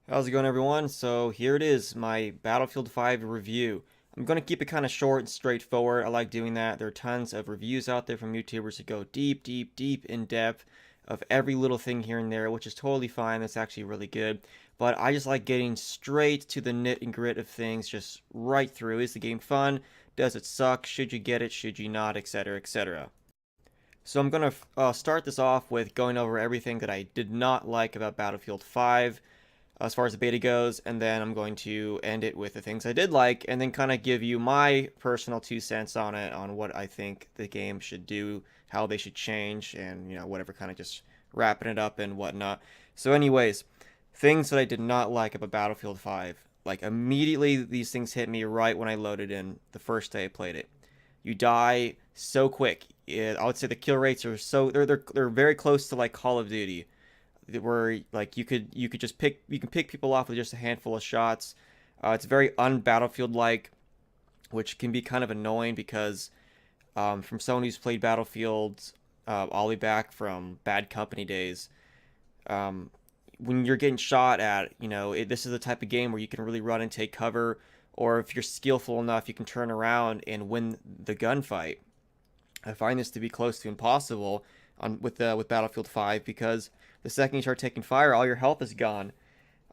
How's it going, everyone? So here it is, my Battlefield 5 review. I'm going to keep it kind of short and straightforward. I like doing that. There are tons of reviews out there from YouTubers that go deep, deep, deep in depth of every little thing here and there, which is totally fine. That's actually really good. But I just like getting straight to the nit and grit of things, just right through. Is the game fun? Does it suck? Should you get it? Should you not? Etc. etc. So I'm going to start this off with going over everything that I did not like about Battlefield 5 as far as the beta goes, and then I'm going to end it with the things I did like, and then kind of give you my personal 2 cents on it, on what I think the game should do, how they should change, and whatever, kind of just wrapping it up and whatnot. So, anyways, things that I did not like about Battlefield 5. Like immediately, these things hit me right when I loaded in the first day I played it. You die so quick. I would say the kill rates are they're very close to like Call of Duty, where like you could just pick people off with just a handful of shots. It's very unbattlefield like, which can be kind of annoying because from someone who's played Battlefield all the way back from Bad Company days, um, when you're getting shot at, this is the type of game where you can really run and take cover, or if you're skillful enough, you can turn around and win the gunfight. I find this to be close to impossible with Battlefield 5 because the second you start taking fire, all your health is gone.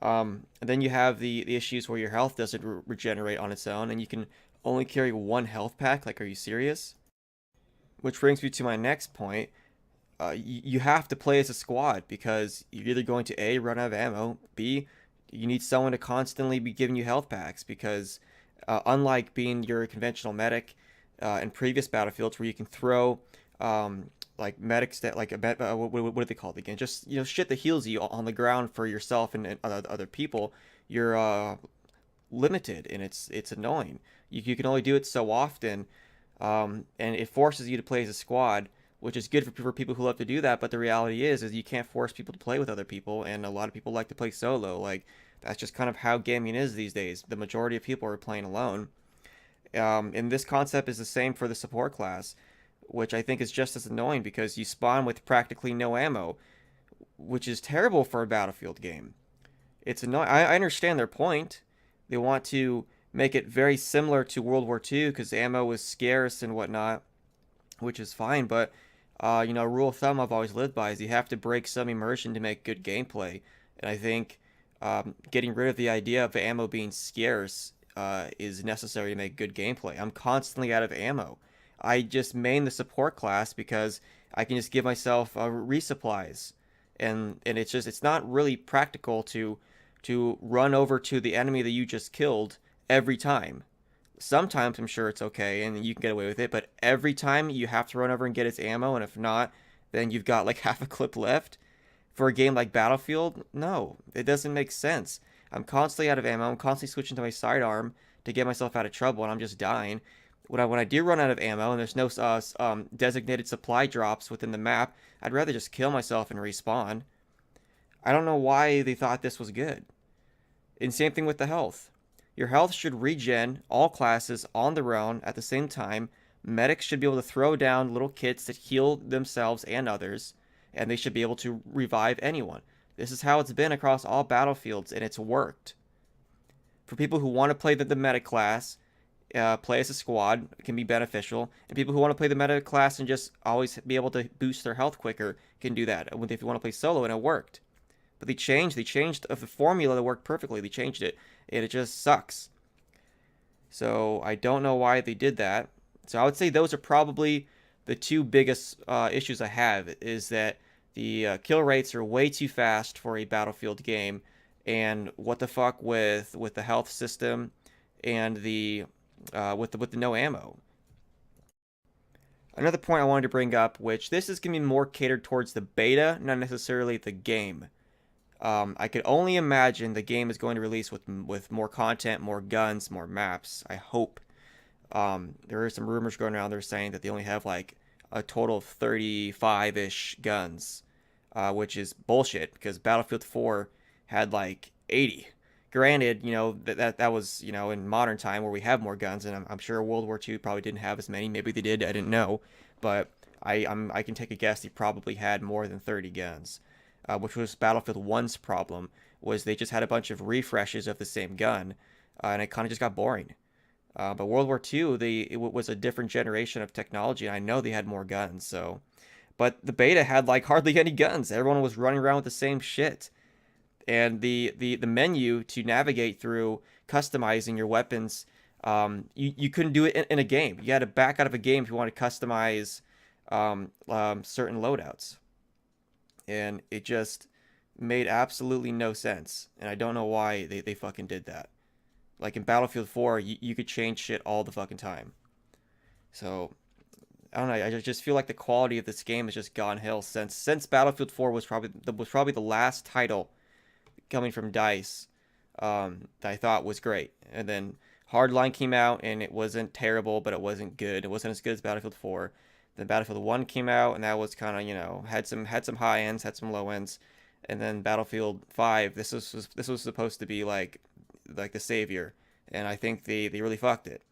And then you have the issues where your health doesn't regenerate on its own, and you can only carry one health pack. Like, are you serious? Which brings me to my next point. You have to play as a squad because you're either going to A, run out of ammo, B, you need someone to constantly be giving you health packs because unlike being your conventional medic in previous battlefields where you can throw like medics that like what are they called again? Just shit that heals you on the ground for yourself and other people. You're limited and it's annoying. You can only do it so often, and it forces you to play as a squad, which is good for people who love to do that. But the reality is you can't force people to play with other people, and a lot of people like to play solo. Like that's just kind of how gaming is these days. The majority of people are playing alone. And this concept is the same for the support class, which I think is just as annoying because you spawn with practically no ammo, which is terrible for a Battlefield game. It's annoying. I understand their point. They want to make it very similar to World War II because ammo was scarce and whatnot, which is fine. But rule of thumb I've always lived by is you have to break some immersion to make good gameplay. And I think getting rid of the idea of ammo being scarce is necessary to make good gameplay. I'm constantly out of ammo. I just main the support class because I can just give myself resupplies, and it's not really practical to run over to the enemy that you just killed every time. Sometimes I'm sure it's okay and you can get away with it, but every time you have to run over and get its ammo, and if not, then you've got like half a clip left. For a game like Battlefield, no, it doesn't make sense. I'm constantly out of ammo. I'm constantly switching to my sidearm to get myself out of trouble, and I'm just dying. When I do run out of ammo and there's no designated supply drops within the map, I'd rather just kill myself and respawn. I don't know why they thought this was good. And same thing with the health. Your health should regen all classes on their own at the same time. Medics should be able to throw down little kits that heal themselves and others, and they should be able to revive anyone. This is how it's been across all battlefields, and it's worked. For people who want to play the medic class, play as a squad, it can be beneficial. And people who want to play the meta class and just always be able to boost their health quicker can do that. If you want to play solo, and it worked. But they changed the formula that worked perfectly. They changed it, and it just sucks. So I don't know why they did that. So I would say those are probably the two biggest issues I have, is that the kill rates are way too fast for a Battlefield game, and what the fuck with the health system and the with the no ammo. Another point I wanted to bring up, which this is going to be more catered towards the beta, not necessarily the game. I could only imagine the game is going to release with more content, more guns, more maps. I hope. There are some rumors going around. They're saying that they only have like a total of 35-ish guns, which is bullshit because Battlefield 4 had like 80. Granted, that was in modern time where we have more guns, and I'm sure World War II probably didn't have as many. Maybe they did. I didn't know, but I can take a guess they probably had more than 30 guns, which was Battlefield 1's problem, was they just had a bunch of refreshes of the same gun, and it kind of just got boring. But World War II, it was a different generation of technology, and I know they had more guns. So, but the beta had like hardly any guns. Everyone was running around with the same shit, and the menu to navigate through customizing your weapons, you couldn't do it in a game. You had to back out of a game if you want to customize certain loadouts, and it just made absolutely no sense. And I don't know why they fucking did that. Like in Battlefield 4, you could change shit all the fucking time. So I don't know. I just feel like the quality of this game has just gone hill since Battlefield 4 was probably the last title coming from DICE that I thought was great. And then Hardline came out and it wasn't terrible, but it wasn't good. It wasn't as good as Battlefield 4. Then Battlefield 1 came out and that was kind of, had some high ends, had some low ends. And then Battlefield 5, this was supposed to be like the savior, and I think they really fucked it.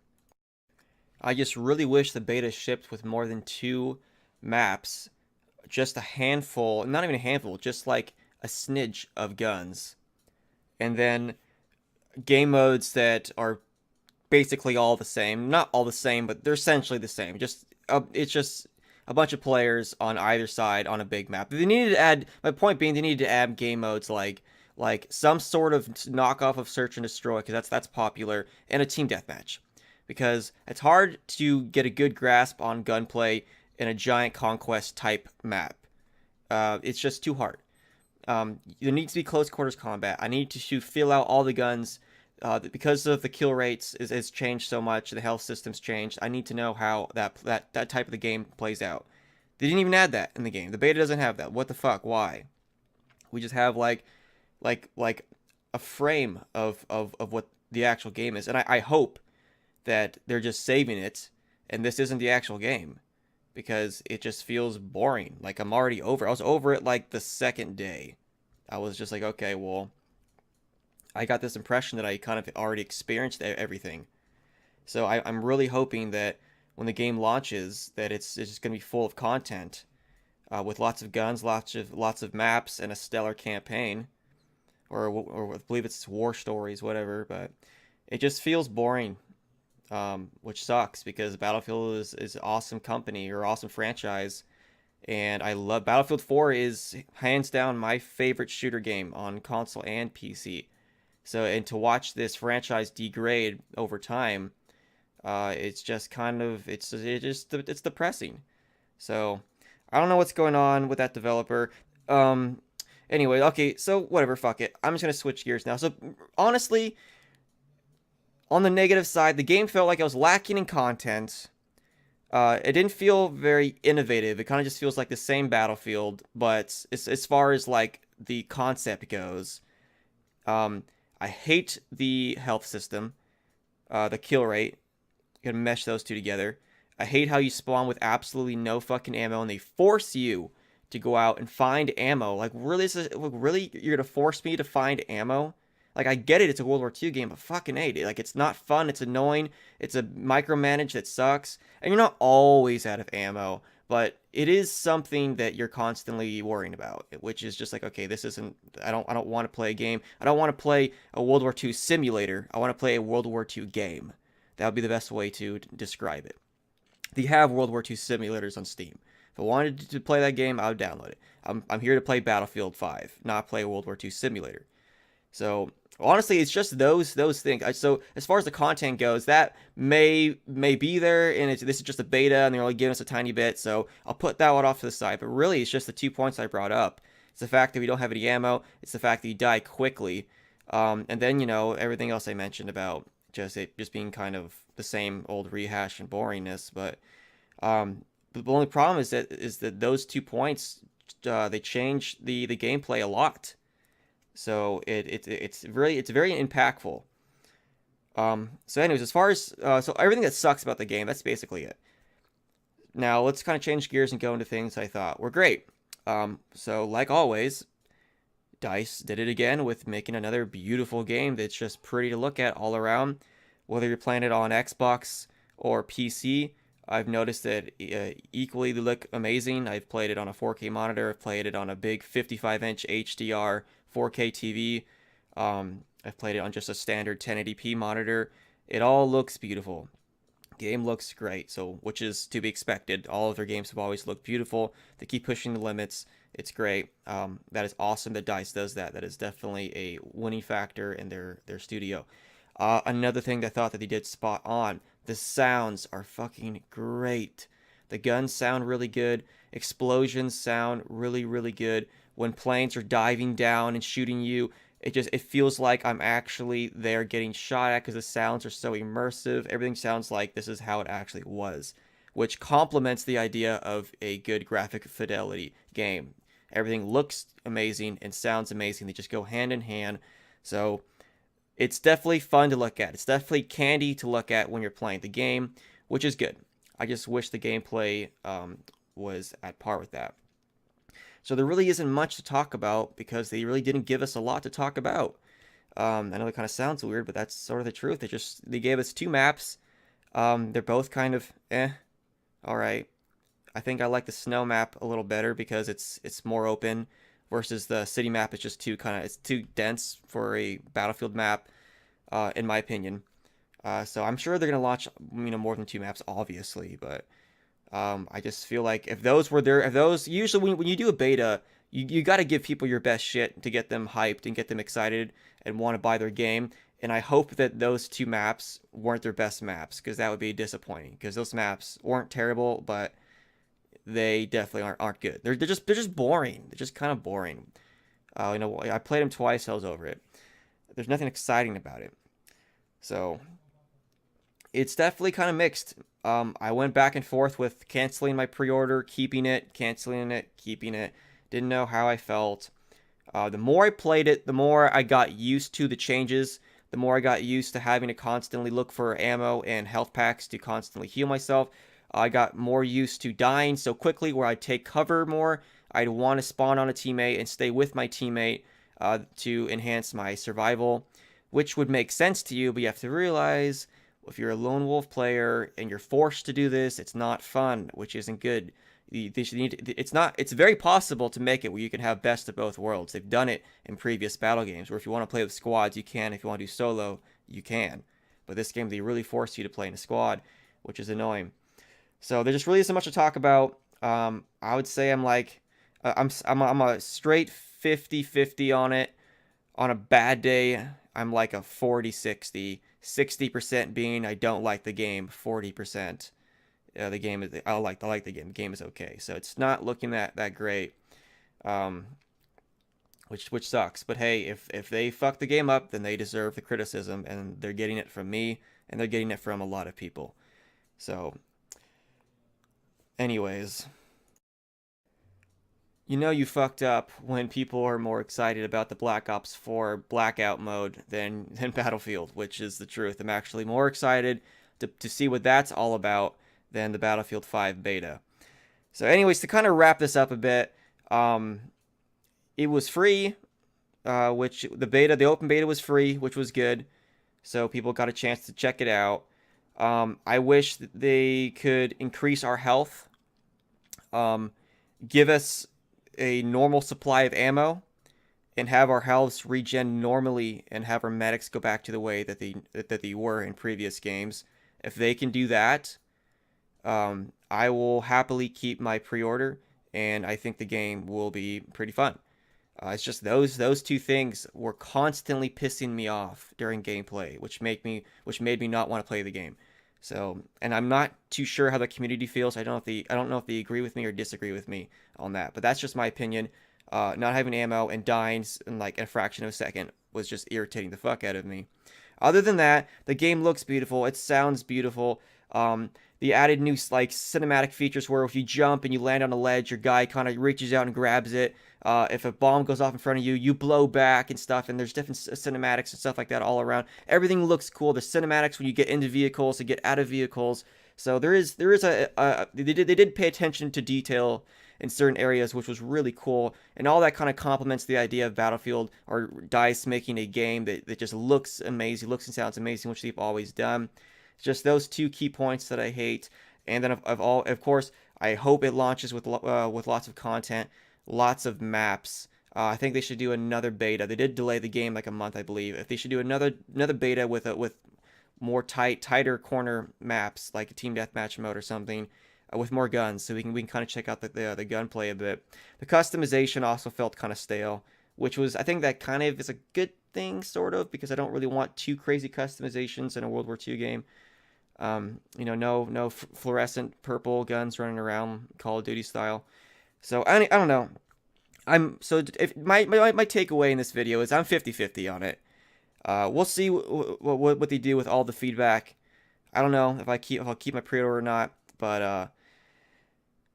I just really wish the beta shipped with more than 2 maps, just a handful, not even a handful, just like a smidge of guns, and then game modes that are basically all the same. Not all the same, but they're essentially the same. It's just a bunch of players on either side on a big map. They needed to add. My point being, they needed to add game modes like some sort of knockoff of search and destroy, because that's popular, and a team deathmatch, because it's hard to get a good grasp on gunplay in a giant conquest type map. It's just too hard. There needs to be close quarters combat. I need to feel out all the guns. Because of the kill rates has changed so much, the health system's changed. I need to know how that type of the game plays out. They didn't even add that in the game. The beta doesn't have that. What the fuck? Why? We just have like a frame of what the actual game is, and I hope that they're just saving it, and this isn't the actual game, because it just feels boring. Like I'm already over. I was over it like the second day. I was just like, okay, well, I got this impression that I kind of already experienced everything. So I'm really hoping that when the game launches, that it's just going to be full of content, with lots of guns, lots of maps, and a stellar campaign, or I believe it's war stories, whatever. But it just feels boring, which sucks, because Battlefield is an awesome company or awesome franchise, and I love Battlefield 4 is hands down my favorite shooter game on console and PC. So, and to watch this franchise degrade over time, it's just kind of it's depressing. So I don't know what's going on with that developer. Anyway, okay, so whatever, fuck it. I'm just gonna switch gears now. So honestly, on the negative side, the game felt like it was lacking in content. It didn't feel very innovative. It kind of just feels like the same Battlefield, but as far as like the concept goes, I hate the health system, the kill rate. You gotta mesh those two together. I hate how you spawn with absolutely no fucking ammo, and they force you to go out and find ammo. Like, really, really, you're gonna force me to find ammo? Like, I get it, it's a World War II game, but fucking hate it. Like, it's not fun, it's annoying, it's a micromanage that sucks, and you're not always out of ammo, but it is something that you're constantly worrying about, which is just like, okay, this isn't, I don't want to play a game. I don't want to play a World War II simulator. I want to play a World War II game. That would be the best way to describe it. They have World War II simulators on Steam. If I wanted to play that game, I would download it. I'm here to play Battlefield 5, not play a World War II simulator. So honestly, it's just those things. So as far as the content goes, that may be there, and this is just a beta, and they're only giving us a tiny bit. So I'll put that one off to the side. But really, it's just the 2 points I brought up. It's the fact that we don't have any ammo. It's the fact that you die quickly, and then everything else I mentioned about it just being kind of the same old rehash and boringness. But the only problem is that those 2 points, they change the gameplay a lot. So it's very impactful. So anyways, as far as so everything that sucks about the game, that's basically it. Now let's kind of change gears and go into things I thought were great. So like always, DICE did it again with making another beautiful game that's just pretty to look at all around. Whether you're playing it on Xbox or PC, I've noticed that equally they look amazing. I've played it on a 4K monitor. I've played it on a big 55-inch HDR 4K TV. I've played it on just a standard 1080p monitor. It all looks beautiful. Game looks great, so which is to be expected. All of their games have always looked beautiful. They keep pushing the limits. It's great. That is awesome that DICE does that. That is definitely a winning factor in their studio. Another thing that I thought that they did spot on, the sounds are fucking great. The guns sound really good. Explosions sound really, really good. When planes are diving down and shooting you, it feels like I'm actually there getting shot at because the sounds are so immersive. Everything sounds like this is how it actually was, which complements the idea of a good graphic fidelity game. Everything looks amazing and sounds amazing. They just go hand in hand. So it's definitely fun to look at. It's definitely candy to look at when you're playing the game, which is good. I just wish the gameplay was at par with that. So there really isn't much to talk about because they really didn't give us a lot to talk about. I know it kind of sounds weird, but that's sort of the truth. They gave us two maps. They're both kind of all right. I think I like the snow map a little better because it's more open versus the city map is just it's too dense for a Battlefield map, in my opinion. So I'm sure they're gonna launch more than two maps, obviously, but I just feel like if those were there, if those usually when you do a beta, you got to give people your best shit to get them hyped and get them excited and want to buy their game. And I hope that those two maps weren't their best maps because that would be disappointing because those maps weren't terrible, but they definitely aren't good. They're just boring. They're just kind of boring. I played them twice. I was over it. There's nothing exciting about it. So it's definitely kind of mixed. I went back and forth with canceling my pre-order, keeping it, canceling it, keeping it. Didn't know how I felt. The more I played it, the more I got used to the changes. The more I got used to having to constantly look for ammo and health packs to constantly heal myself. I got more used to dying so quickly where I'd take cover more. I'd want to spawn on a teammate and stay with my teammate to enhance my survival, which would make sense to you, but you have to realize if you're a lone wolf player and you're forced to do this, it's not fun, which isn't good. It's very possible to make it where you can have best of both worlds. They've done it in previous battle games where if you want to play with squads, you can. If you want to do solo, you can. But this game, they really force you to play in a squad, which is annoying. So there just really isn't much to talk about. I would say I'm like, I'm a straight 50-50 on it. On a bad day, I'm like a 40-60. 60% being I don't like the game, 40% the game is I like the game. The game is okay, so it's not looking that great, um, which sucks. But hey, if they fuck the game up, then they deserve the criticism, and they're getting it from me, and they're getting it from a lot of people. So, anyways, you fucked up when people are more excited about the Black Ops 4 blackout mode than Battlefield, which is the truth. I'm actually more excited to see what that's all about than the Battlefield 5 beta. So anyways, to kind of wrap this up a bit, it was free, which the open beta was free, which was good. So people got a chance to check it out. I wish that they could increase our health, give us a normal supply of ammo, and have our healths regen normally, and have our medics go back to the way that they were in previous games. If they can do that, I will happily keep my pre-order, and I think the game will be pretty fun. It's just those two things were constantly pissing me off during gameplay, which made me not want to play the game. So, and I'm not too sure how the community feels. I don't know if they agree with me or disagree with me on that. But that's just my opinion. Not having ammo and dying in like a fraction of a second was just irritating the fuck out of me. Other than that, the game looks beautiful. It sounds beautiful. They added new like cinematic features where if you jump and you land on a ledge, your guy kind of reaches out and grabs it. If a bomb goes off in front of you, you blow back and stuff. And there's different cinematics and stuff like that all around. Everything looks cool. The cinematics when you get into vehicles and get out of vehicles. So there is they did pay attention to detail in certain areas, which was really cool. And all that kind of complements the idea of Battlefield or DICE making a game that just looks amazing, looks and sounds amazing, which they've always done. Just those two key points that I hate. And then of course, I hope it launches with lots of content, lots of maps. I think they should do another beta. They did delay the game like a month, I believe. If they should do another beta with more tighter corner maps, like a team deathmatch mode or something, with more guns, so we can kind of check out the gunplay a bit. The customization also felt kind of stale, which was, I think that kind of is a good thing, sort of, because I don't really want too crazy customizations in a World War II game. No fluorescent purple guns running around Call of Duty style. So I don't know. If my takeaway in this video is I'm 50-50 on it. We'll see what they do with all the feedback. I don't know if I'll keep my pre-order or not, but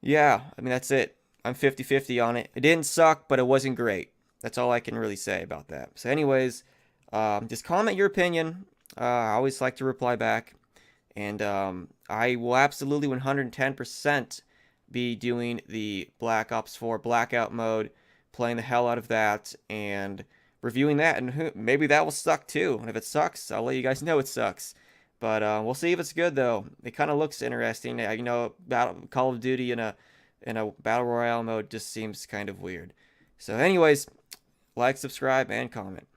yeah, I mean that's it. I'm 50-50 on it. It didn't suck, but it wasn't great. That's all I can really say about that. So anyways, just comment your opinion. I always like to reply back. And I will absolutely 110% be doing the Black Ops 4 Blackout mode, playing the hell out of that, and reviewing that. And maybe that will suck too. And if it sucks, I'll let you guys know it sucks. But we'll see if it's good though. It kind of looks interesting. Call of Duty in a battle royale mode just seems kind of weird. So, anyways, like, subscribe, and comment.